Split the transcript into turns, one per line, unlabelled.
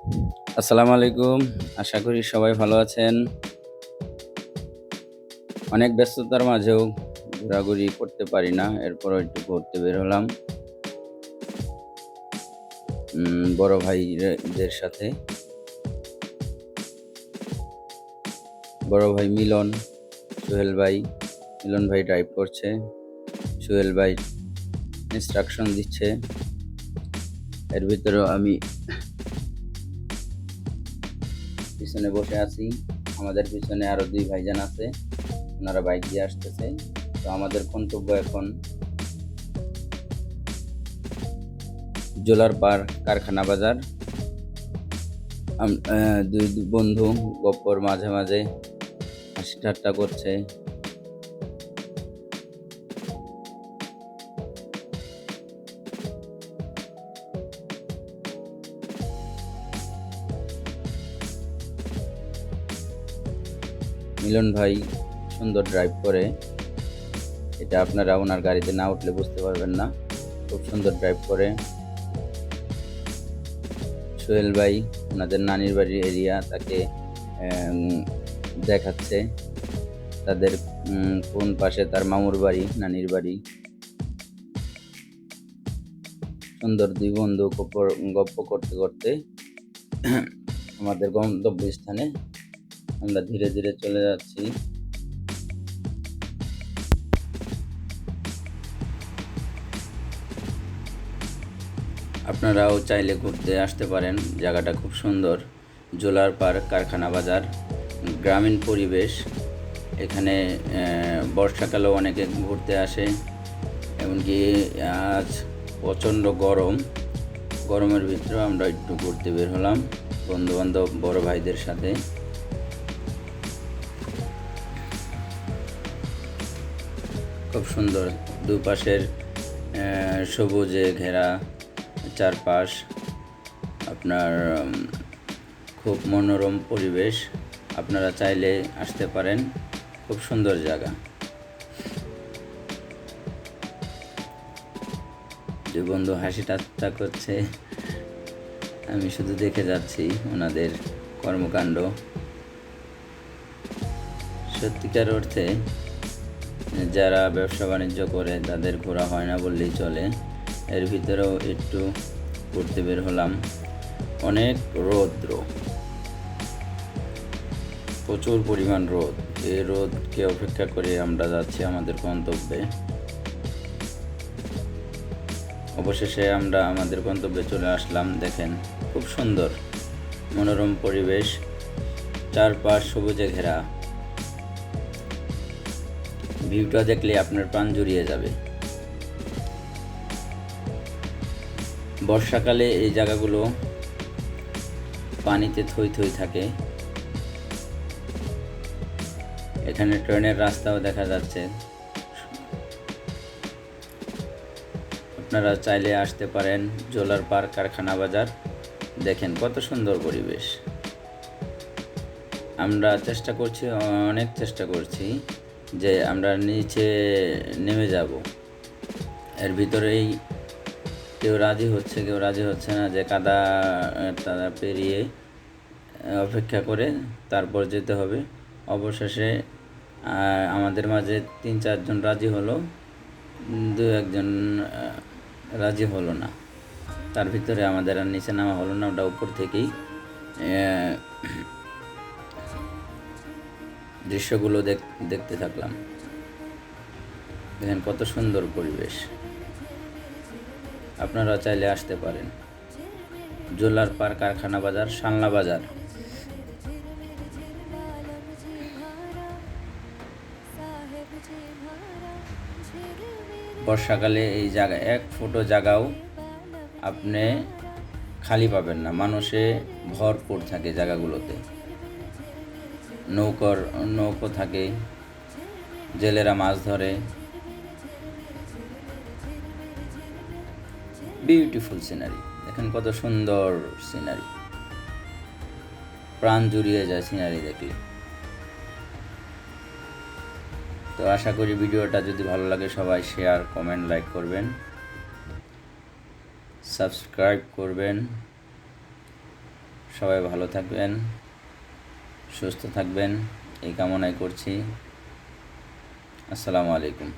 আসসালামু আলাইকুম। আশা করি সবাই ভালো আছেন। অনেক ব্যস্ততার মাঝেও ঘোরাঘুরি করতে পারি না। এরপরও একটু ঘুরতে বের হলাম বড় ভাইদের সাথে। বড় ভাই মিলন, সোহেল ভাই। মিলন ভাই ড্রাইভ করছে, সোহেল ভাই ইনস্ট্রাকশন দিচ্ছে। এর ভিতরেও আমি পিছনে বসে আছি। আমাদের পিছনে আরো 2 ভাইজান আছে, ওনারা বাইক দিয়ে আসতেছে। তো আমাদের গন্তব্য এখন জোলার পার কারখানা বাজার। দুই বন্ধু গপ্পর মাঝে মাঝে হাসি ঠাট্টা করছে। মিলন ভাই সুন্দর ড্রাইভ করে, এটা আপনারা ওনার গাড়িতে না উঠলে বুঝতে পারবেন না। খুব সুন্দর ড্রাইভ করে। সোহেল ভাই ওনাদের নানির বাড়ির এরিয়া তাকে দেখাচ্ছে, তাদের কোন পাশে তার মামুর বাড়ি, নানির বাড়ি। সুন্দর 2 বন্ধু গপ্প করতে করতে আমাদের গন্তব্য স্থানে আমরা ধীরে ধীরে চলে যাচ্ছি। আপনারাও চাইলে ঘুরতে আসতে পারেন, জায়গাটা খুব সুন্দর। জোলার পার্ক কারখানা বাজার, গ্রামীণ পরিবেশ। এখানে বর্ষাকালেও অনেকে ঘুরতে আসে। এমনকি আজ প্রচণ্ড গরম, গরমের ভিতরেও আমরা একটু ঘুরতে বের হলাম বন্ধুবান্ধব বড় ভাইদের সাথে। খুব সুন্দর, দুপাশের সবুজে ঘেরা চারপাশ। আপনার খুব মনোরম পরিবেশ। আপনারা চাইলে আসতে পারেন, খুব সুন্দর জায়গা। 2 বন্ধু হাসি ঠাট্টা করছে, আমি শুধু দেখে যাচ্ছি ওনাদের কর্মকাণ্ড। সত্যিকার অর্থে যারা ব্যবসা বাণিজ্য করে তাদের ঘোরা হয় না বললেই চলে। এর ভিতরেও একটু ঘুরতে বের হলাম। অনেক রৌদ্র, প্রচুর পরিমাণ রোদ। এই রোদকে অপেক্ষা করে আমরা যাচ্ছি আমাদের গন্তব্যে। অবশেষে আমরা আমাদের গন্তব্যে চলে আসলাম। দেখেন, খুব সুন্দর মনোরম পরিবেশ, চারপাশ সবুজে ঘেরা। ভিউটা দেখলে আপনার প্রাণ জুড়িয়ে যাবে। বর্ষাকালে এই জায়গাগুলো পানিতে থই থই থাকে। এখানে ট্রেনের রাস্তাও দেখা যাচ্ছে। আপনারা চাইলে আসতে পারেন জোলার পার্ক কারখানা বাজার। দেখেন কত সুন্দর পরিবেশ। আমরা অনেক চেষ্টা করছি যে আমরা নিচে নেমে যাব। এর ভিতরেই কেউ রাজি হচ্ছে না যে কাদা পেরিয়ে অপেক্ষা করে তারপর যেতে হবে। অবশেষে আমাদের মাঝে 3-4 জন রাজি হলো, 2-1 জন রাজি হলো না। তার ভিতরে আমাদের আর নিচে নামা হলো না, ওটা উপর থেকেই দৃশ্যগুলো দেখতে থাকলাম। দেখেন কত সুন্দর পরিবেশ। আপনারা চাইলে আসতে পারেন জোলার পার্ক কারখানা বাজার, শালনা বাজার। বর্ষাকালে এই জায়গা 1 ফুটো জায়গাও আপনি খালি পাবেন না, মানুষে ভরপুর থাকে জায়গাগুলোতে। নৌকো থাকে, জেলেরা মাছ ধরে। বিউটিফুল সিনারি, দেখেন কত সুন্দর সিনারি, প্রাণ জুড়িয়ে যায় সিনারি দেখলে। তো আশা করি ভিডিওটা যদি ভালো লাগে সবাই শেয়ার, কমেন্ট, লাইক করবেন, সাবস্ক্রাইব করবেন। সবাই ভালো থাকবেন, সুস্থ থাকবেন এই কামনাই করছি। আসসালামু আলাইকুম।